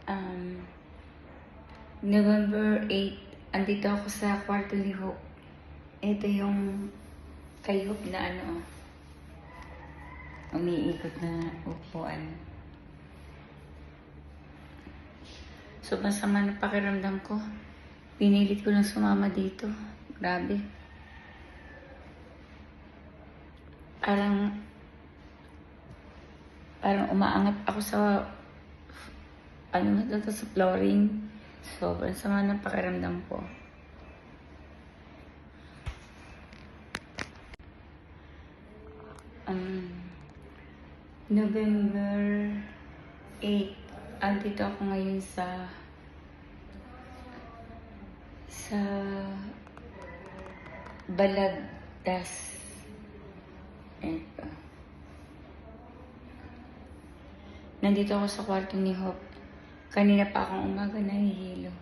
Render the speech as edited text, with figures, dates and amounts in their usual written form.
Um, November 8, andito ako sa kwarto ni Hope. Ito yung kay Hope na umiikot na upuan. So, masama na pakiramdam ko. Pinilit ko lang sumama dito. Grabe. Parang umaangat ako sa sa flooring. Sobrang sama ng pakiramdam ko. November 8, andito ako ngayon sa Balagtas. Ito. Nandito ako sa kwarto ni Hope. Kanina pa akong umaga nahihilo.